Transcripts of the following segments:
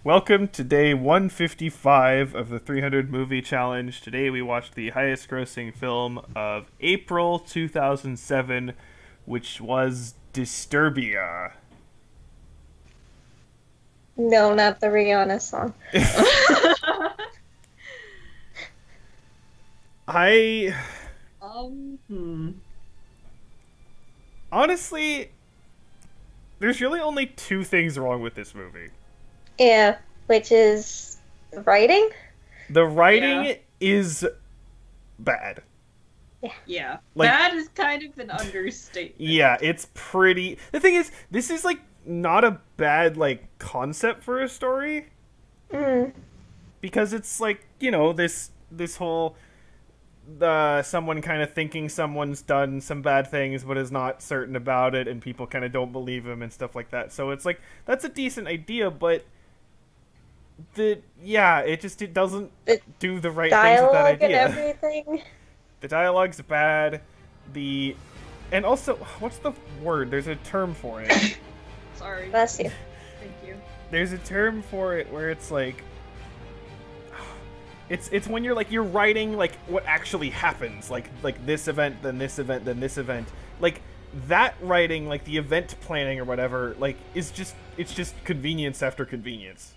Welcome to day 155 of the 300 movie challenge. Today we watched the highest grossing film of April 2007, which was Disturbia. No, not the Rihanna song. I Hmm. honestly, there's really only two things wrong with this movie. Yeah, which is writing? The writing Yeah. is bad. Yeah. Like, Bad is kind of an understatement. yeah, it's pretty. The thing is, this is like not a bad like concept for a story Mm. because it's like, this whole someone kind of thinking someone's done some bad things but is not certain about it, and people kind of don't believe him and stuff like that. So it's like that's a decent idea, but it doesn't The do the right things with that dialogue and idea. everything. The dialogue's bad. The and also, what's the word? There's a term for it. Sorry. Bless you. Thank you. There's a term for it where it's like it's when you're writing like what actually happens, like this event, then this event, then this event. Like that writing, like the event planning or whatever, like it's just convenience after convenience.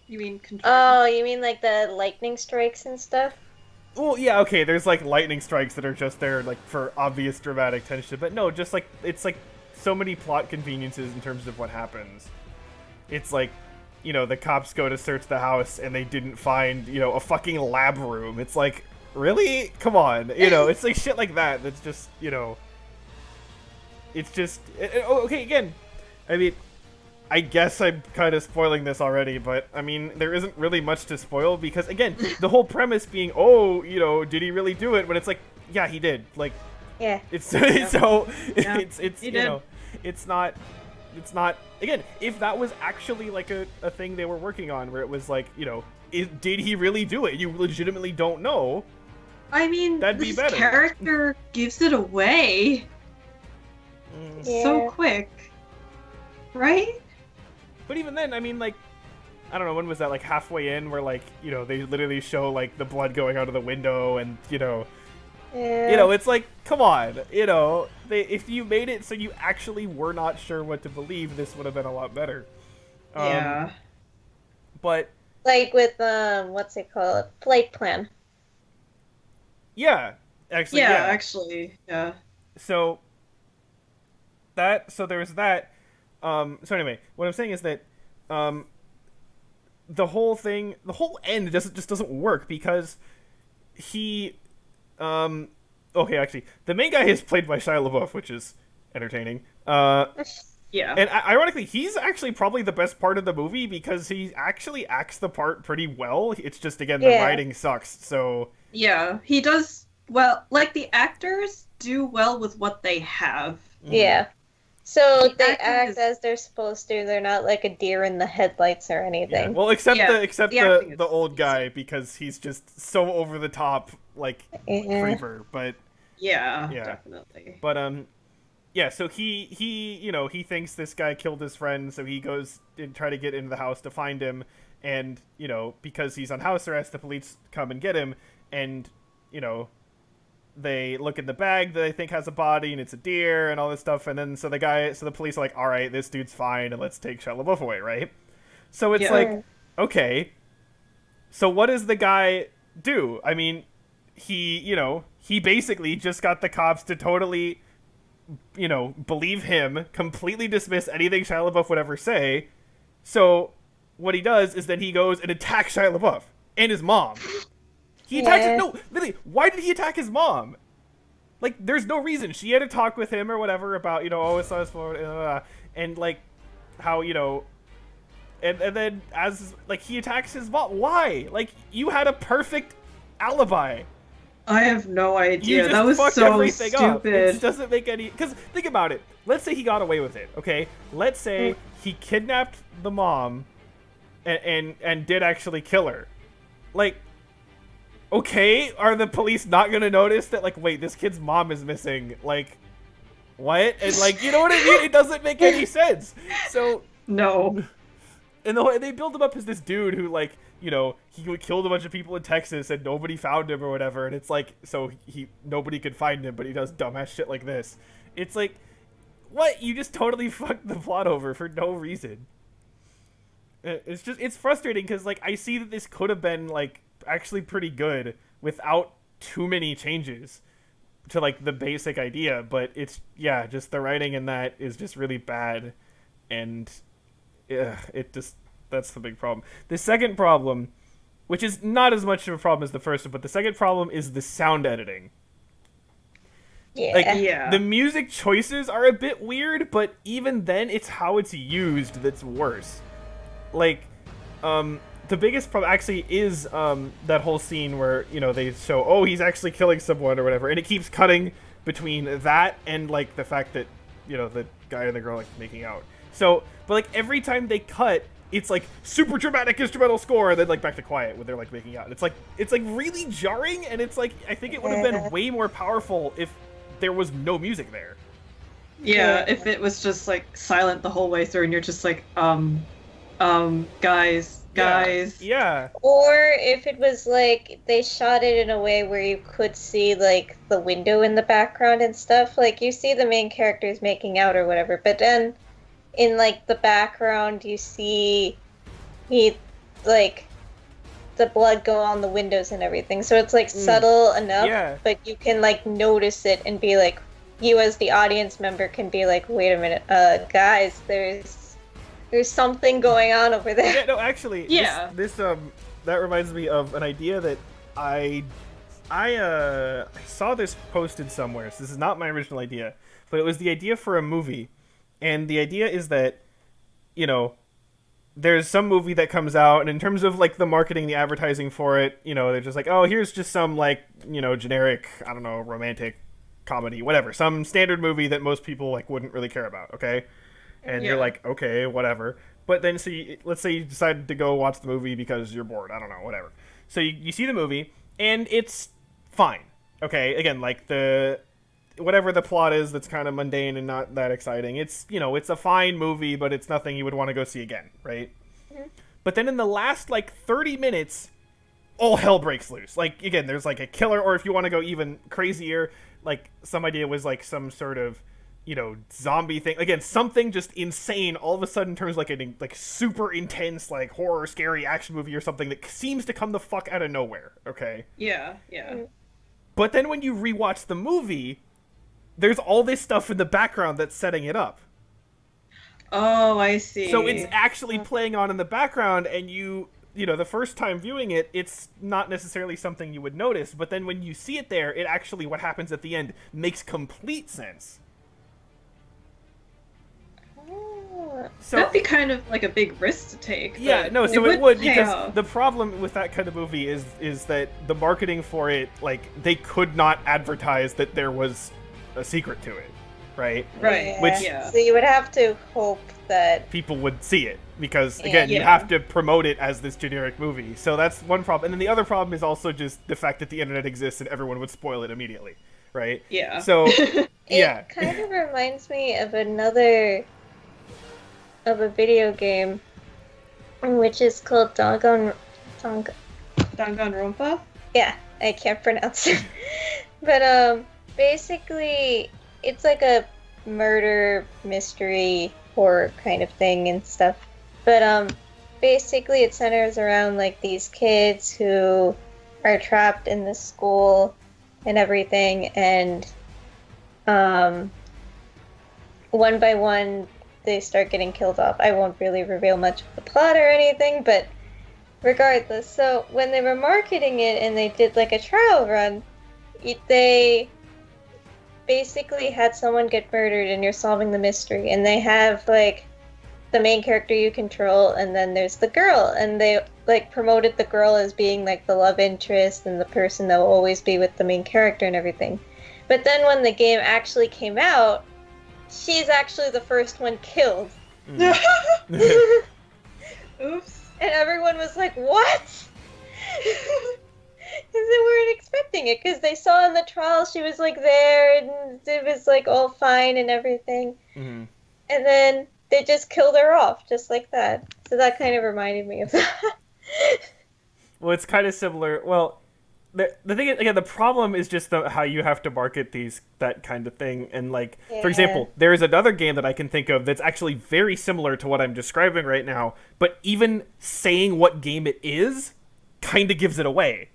You mean control? Oh, you mean like the lightning strikes and stuff? Well, yeah, okay, there's like lightning strikes that are just there like for obvious dramatic tension, but no, just like it's like so many plot conveniences in terms of what happens. It's like, the cops go to search the house and they didn't find, a fucking lab room. It's like, really? Come on. It's like shit like that. That's just, it's just, okay, again, I mean, I guess I'm kind of spoiling this already, but I mean, there isn't really much to spoil because, again, the whole premise being, oh, did he really do it? When it's like, yeah, he did. Like, Yeah. it's so Yeah, it's he did. it's not again, if that was actually like a thing they were working on where it was like, did he really do it? You legitimately don't know. I mean, That'd be this better. character gives it away Yeah. so quick. Right? But even then, I mean, like, I don't know, when was that, like halfway in where like, they literally show like the blood going out of the window and Yeah. it's like, come on, if you made it so you actually were not sure what to believe, this would have been a lot better. Yeah. But Like with what's it called? Flight plan. yeah, actually, Yeah, yeah. actually, yeah. So there's that. So anyway, what I'm saying is that the whole end doesn't work because he okay, actually, the main guy is played by Shia LaBeouf, which is entertaining. Yeah. And ironically, he's actually probably the best part of the movie because he actually acts the part pretty well. It's just, again, the Yeah. writing sucks. So Yeah, he does well. Like, the actors do well with what they have. Yeah. So The they acting act is- as they're supposed to. They're not like a deer in the headlights or yeah. anything. Well, except Yeah, the acting is the old guy, decent. because he's just so over the top, like Yeah. creeper. But Yeah, Yeah. definitely. yeah. So he thinks this guy killed his friend, so he goes and try to get into the house to find him, and because he's on house arrest, the police come and get him, and they look in the bag that they think has a body, and it's a deer and all this stuff, and then so the police are like, all right, this dude's fine, and let's take Shia LaBeouf away, right? So it's Yeah. like, okay, so what does the guy do? I mean, he basically just got the cops to totally, believe him, completely dismiss anything Shia LaBeouf would ever say. So what he does is then he goes and attacks Shia LaBeouf and his mom. He attacks Yeah. no, literally, why did he attack his mom? Like, there's no reason. She had a talk with him or whatever about, oh, it's not his fault, and like how, and then as like he attacks his mom. Why? Like, you had a perfect alibi. I have no You idea. just That was fucked so everything up. It stupid. doesn't make any. Because think about it. Let's say he got away with it. Okay. Let's say he kidnapped the mom, and did actually kill her. Like, okay, are the police not gonna notice that? Like, wait, this kid's mom is missing. Like, what? And like, you know what I mean? It doesn't make any sense. So No. And the way they build him up as this dude who, like, you know, he killed a bunch of people in Texas and nobody found him or whatever, and it's like, so nobody could find him, but he does dumbass shit like this. It's like, what? You just totally fucked the plot over for no reason. It's frustrating because, like, I see that this could have been, like, actually pretty good without too many changes to, like, the basic idea, but it's, yeah, just the writing in that is just really bad, and that's the big problem. The second problem, which is not as much of a problem as the first one, but the second problem is the sound editing. Yeah. Like, Yeah. the music choices are a bit weird, but even then, it's how it's used that's worse. Like, the biggest problem actually is that whole scene where, you know, they show, oh, he's actually killing someone or whatever, and it keeps cutting between that and, like, the fact that, you know, the guy and the girl, like, making out. So, but, like, every time they cut, it's, like, super dramatic instrumental score, and then, like, back to quiet when they're, like, making out. It's, like, really jarring, and it's, like, I think it would have been way more powerful if there was no music there. Yeah, if it was just, like, silent the whole way through, and you're just like, guys. Yeah. Or if it was like they shot it in a way where you could see like the window in the background and stuff. Like you see the main characters making out or whatever, but then in like the background you see like the blood go on the windows and everything. So it's like subtle enough, but you can like notice it and be like, you as the audience member can be like, wait a minute, guys, there's something going on over there. Yeah, no, actually, this that reminds me of an idea that I saw this posted somewhere. So this is not my original idea, but it was the idea for a movie, and the idea is that, you know, there's some movie that comes out, and in terms of like the marketing, the advertising for it, you know, they're just like, oh, here's just some like, you know, generic, I don't know, romantic comedy, whatever, some standard movie that most people like wouldn't really care about, okay? And you're like, okay, whatever. But then, so let's say you decided to go watch the movie because you're bored. I don't know, whatever. So you see the movie, and it's fine. Okay, again, like whatever the plot is that's kind of mundane and not that exciting. It's, you know, it's a fine movie, but it's nothing you would want to go see again, right? Mm-hmm. But then in the last, like, 30 minutes, all hell breaks loose. Like, again, there's, like, a killer, or if you want to go even crazier, like, some idea was, like, some sort of, you know, zombie thing. Again, something just insane all of a sudden turns like a like super intense, like horror, scary action movie or something that seems to come the fuck out of nowhere. Okay. Yeah. But then when you rewatch the movie, there's all this stuff in the background that's setting it up. Oh, I see. So it's actually playing on in the background, and you know, the first time viewing it, it's not necessarily something you would notice, but then when you see it there, it actually, what happens at the end makes complete sense. So that'd be kind of like a big risk to take. Yeah, no, so it would, because off. The problem with that kind of movie is that the marketing for it, like, they could not advertise that there was a secret to it, right? Right. Yeah. Which so you would have to hope that people would see it, because again, you have to promote it as this generic movie. So that's one problem. And then the other problem is also just the fact that the internet exists and everyone would spoil it immediately, right? Yeah. So it kind of reminds me of a video game, which is called Danganronpa? Yeah, I can't pronounce it. But basically, it's like a murder mystery horror kind of thing and stuff. But basically, it centers around like these kids who are trapped in this school and everything, and one by one they start getting killed off. I won't really reveal much of the plot or anything, but regardless. So when they were marketing it and they did like a trial run, they basically had someone get murdered and you're solving the mystery. And they have like the main character you control, and then there's the girl. And they like promoted the girl as being like the love interest and the person that will always be with the main character and everything. But then when the game actually came out, she's actually the first one killed. Oops. And everyone was like, what? Because they weren't expecting it, because they saw in the trial she was like there and it was like all fine and everything. Mm-hmm. And then they just killed her off just like that. So that kind of reminded me of that. Well, it's kind of similar. Well, the thing is, again, the problem is just how you have to market that kind of thing. And like, for Yeah. example, there is another game that I can think of that's actually very similar to what I'm describing right now. But even saying what game it is, kind of gives it away,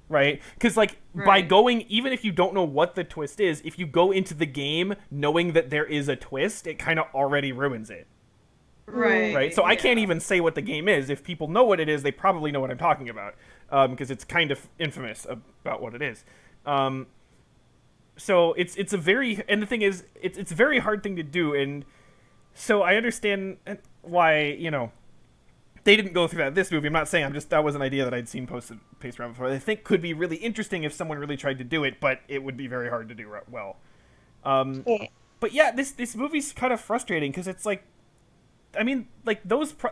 right? Because like by Right. going, even if you don't know what the twist is, if you go into the game knowing that there is a twist, it kind of already ruins it. Right. Right, so I can't yeah. even say what the game is. If people know what it is, they probably know what I'm talking about, because it's kind of infamous about what it is. So it's a very, and the thing is, it's a very hard thing to do, and so I understand why they didn't go through that in this movie. I'm not saying, that was an idea that I'd seen paced around before. I think could be really interesting if someone really tried to do it, but it would be very hard to do well. Yeah. But yeah, this movie's kind of frustrating because it's like, I mean, like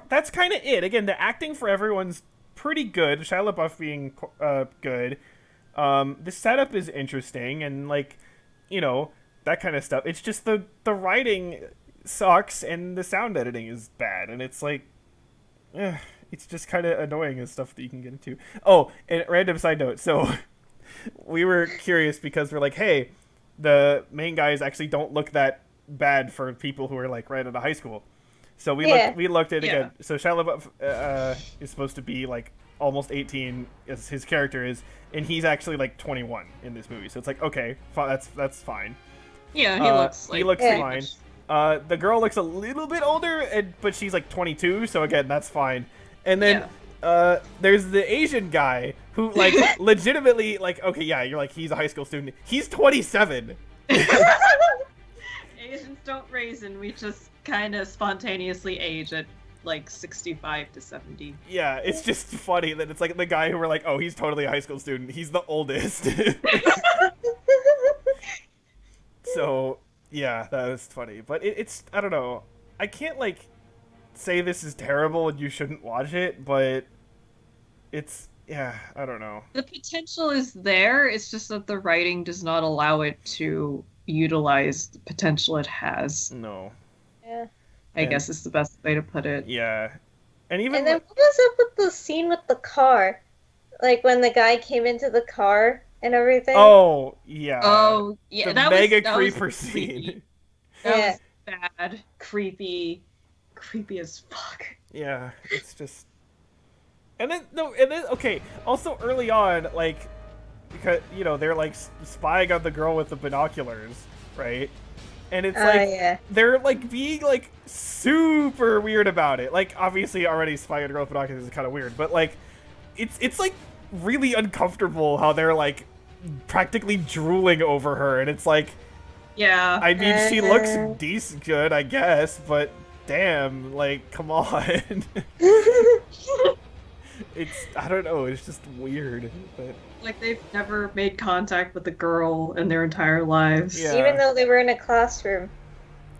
that's kind of it. Again, the acting for everyone's pretty good. Shia LaBeouf being good. The setup is interesting and like, that kind of stuff. It's just the writing sucks and the sound editing is bad, and it's like, it's just kind of annoying and stuff that you can get into. Oh, and random side note. So we were curious because we're like, hey, the main guys actually don't look that bad for people who are like right out of high school. So we looked at it again. So Shia LaBeouf is supposed to be like almost 18 as his character is, and he's actually like 21 in this movie. So it's like, okay, that's fine. Yeah, he looks like he looks Yeah. fine. The girl looks a little bit older, but she's like 22, so again, that's fine. And then there's the Asian guy who like legitimately like, okay, yeah, you're like, he's a high school student. He's 27. Asians don't raisin, we just kind of spontaneously age at like 65 to 70. Yeah, it's just funny that it's like the guy who we're like, oh, he's totally a high school student. He's the oldest. So, yeah, that is funny. But it's, I don't know. I can't, like, say this is terrible and you shouldn't watch it, but it's, yeah, I don't know. The potential is there, it's just that the writing does not allow it to utilize the potential it has. No. Yeah. I guess is the best way to put it. Yeah. And even And then what was up with the scene with the car? Like when the guy came into the car and everything? oh, yeah. Oh, yeah, the that mega was, that was creeper creepy. scene. That Yeah. was bad, creepy as fuck. Yeah, it's just, and then okay. Also, early on, like, because they're like spying on the girl with the binoculars, right? And it's like yeah. they're like being like super weird about it. Like, obviously, already spying on a girl with binoculars is kind of weird, but like, it's like really uncomfortable how they're like practically drooling over her, and it's like, Yeah. I mean, she looks decent, good, I guess, but damn, like, come on. It's, I don't know, it's just weird. But Like they've never made contact with a girl in their entire lives. Yeah. Even though they were in a classroom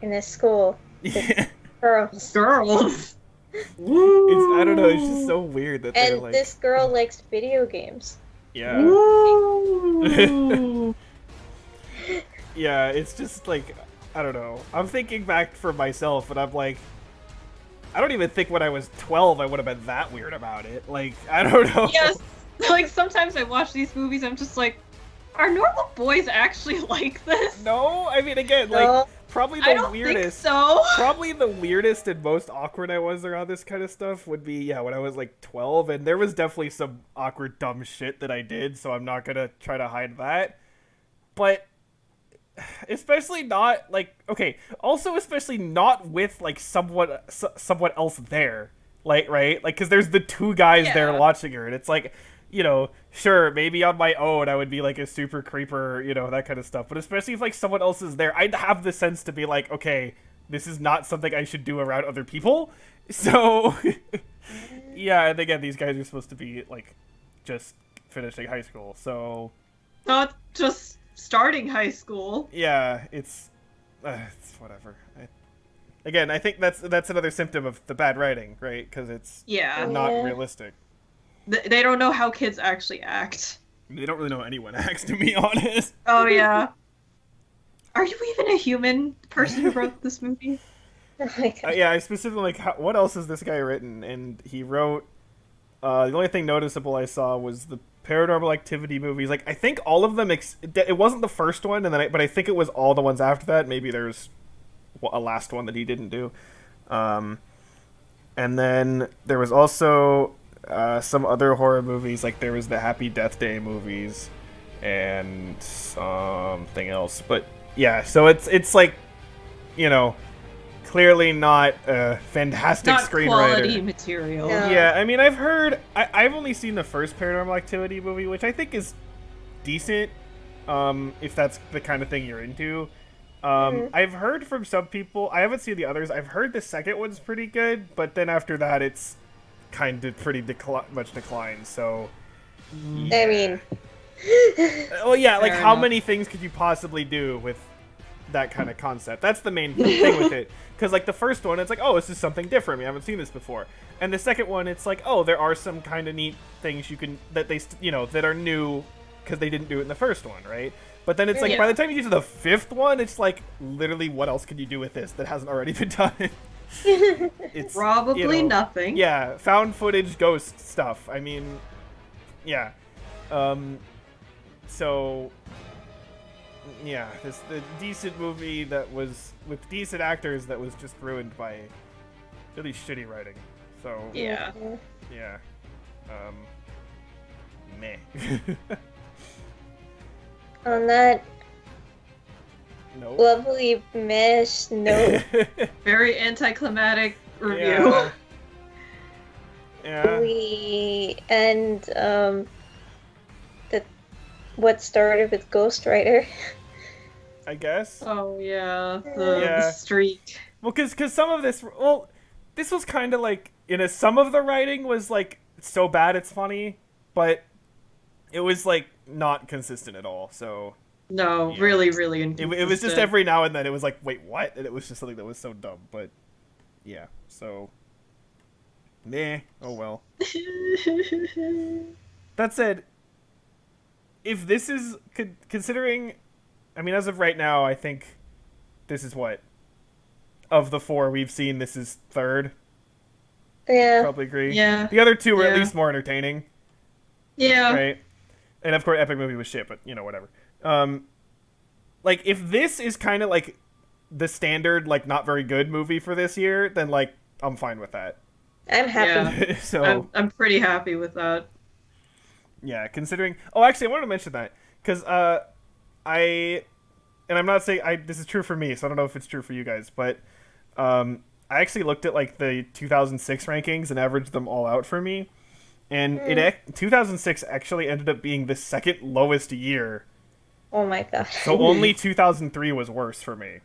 in a school. yeah, Girls. Girls. it's, I don't know, it's just so weird that they're And like, this girl likes video games. yeah, Woo. yeah, it's just like, I don't know. I'm thinking back for myself, and I'm like, I don't even think when I was 12 I would have been that weird about it. Like, I don't know. Yes. Like sometimes I watch these movies, I'm just like, are normal boys actually like this? No, I mean, again, like, No. probably I the don't think weirdest. so. Probably the weirdest and most awkward I was around this kind of stuff would be, yeah, when I was like 12, and there was definitely some awkward, dumb shit that I did, so I'm not gonna try to hide that. But especially not like, okay, also especially not with like someone else there, like, right, like, because there's the two guys there Yeah. watching her, and it's like, sure, maybe on my own I would be like a super creeper, that kind of stuff, but especially if like someone else is there, I'd have the sense to be like, okay, this is not something I should do around other people. So yeah, and again, these guys are supposed to be like just finishing high school, so Not just starting high school. yeah, it's whatever. Again, I think that's another symptom of the bad writing, right? Because it's Yeah. not Yeah. realistic. They don't know how kids actually act. They don't really know anyone acts, to be honest. Oh yeah. Are you even a human person who wrote this movie? Oh my god. Yeah, I specifically like what else has this guy written? And he wrote. The only thing noticeable I saw was the Paranormal Activity movies. Like I think all of them. It wasn't the first one, and then but I think it was all the ones after that. Maybe there's a last one that he didn't do. And then there was also some other horror movies. Like there was the Happy Death Day movies and something else. But yeah, so it's like, you know, clearly not a fantastic Not screenwriter. quality material. No. Yeah, I mean, I've only seen the first Paranormal Activity movie, which I think is decent, if that's the kind of thing you're into. I've heard from some people, I haven't seen the others, I've heard the second one's pretty good, but then after that it's kind of pretty much declined, so... I mean, Well, yeah, like Fair how enough. many things could you possibly do with that kind of concept? That's the main thing with it. Because like the first one, it's like, oh, this is something different. We haven't seen this before. And the second one, it's like, oh, there are some kind of neat things you can that are new because they didn't do it in the first one, right? But then it's like by the time you get to the fifth one, it's like literally, what else can you do with this that hasn't already been done? It's Probably nothing. Yeah, found footage ghost stuff. I mean, yeah. So yeah, the decent movie that was with decent actors that was just ruined by really shitty writing. So Yeah. yeah, meh. on that No. lovely mesh note, Very anticlimactic review. Yeah. Yeah. we end the what started with Ghostwriter. I guess. Oh yeah, the Yeah. streak. Well, because some of this, this was kind of like, some of the writing was like so bad it's funny, but it was like not consistent at all. So No, Yeah. really, really it inconsistent. was just every now and then it was like, wait, what? And it was just something that was so dumb. But yeah, so meh. Oh well. That said, if this is considering, I mean, as of right now, I think this is what of the four we've seen, this is third. Yeah. Probably agree. Yeah. The other two were at Yeah. least more entertaining, Yeah. right? And of course, Epic Movie was shit, but whatever. Like if this is kind of like the standard, like not very good movie for this year, then like I'm fine with that. I'm happy. Yeah. So I'm pretty happy with that. yeah, considering. Oh, actually, I wanted to mention that because and I'm not saying this is true for me, so I don't know if it's true for you guys, but I actually looked at like the 2006 rankings and averaged them all out for me, and 2006 actually ended up being the second lowest year. Oh my god. So only 2003 was worse for me.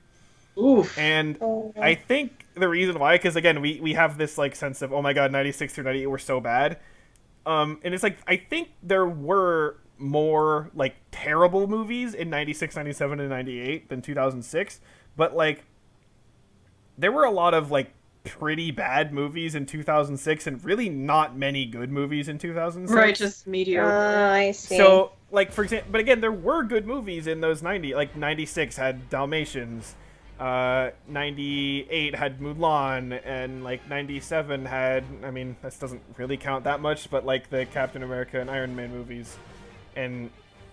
Oof. And Oh, no. I think the reason why, because again, we have this like sense of, oh my god, 96 through 98 were so bad. And it's like, I think there were more like terrible movies in 96, 97, and 98 than 2006. But like, there were a lot of like pretty bad movies in 2006 and really not many good movies in 2006. Right, just Oh, mediocre. I see. So, like, for example, but again, there were good movies in those 90. Like, 96 had Dalmatians, 98 had Mulan, and, like, 97 had, I mean, this doesn't really count that much, but, like, the Captain America and Iron Man movies. And,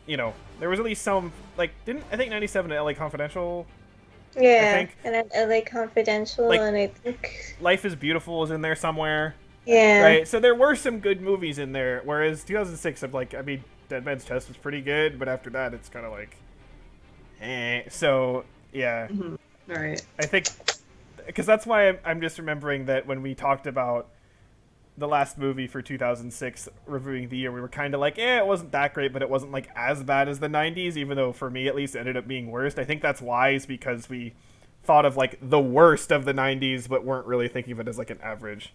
there was at least some, like, I think 97 LA Confidential, yeah, think. and then LA Confidential, Like- and I think Life is Beautiful was in there somewhere. yeah, Right, so there were some good movies in there, whereas 2006, I mean, Dead Man's Chest was pretty good, but after that, it's kind of like, So, yeah, Mhm. Right. I think, because that's why I'm just remembering that when we talked about the last movie for 2006, reviewing the year, we were kind of like, it wasn't that great, but it wasn't, like, as bad as the 90s, even though, for me, at least, it ended up being worst. I think that's wise, because we thought of, like, the worst of the 90s, but weren't really thinking of it as, like, an average.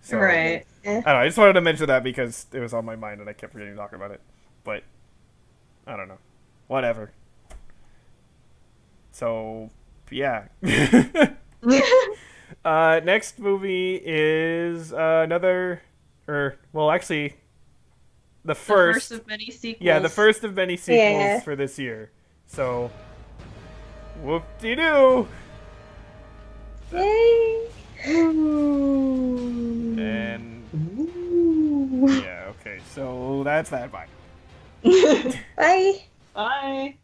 So, Right. I don't know, I just wanted to mention that because it was on my mind and I kept forgetting to talk about it. But, I don't know. Whatever. So, yeah. Next movie is actually, the first. The first of many sequels. Yeah, the first of many sequels Yeah. for this year. So, whoop-de-doo! Yay! And Ooh. yeah, okay. So that's that. Bye. Bye. Bye.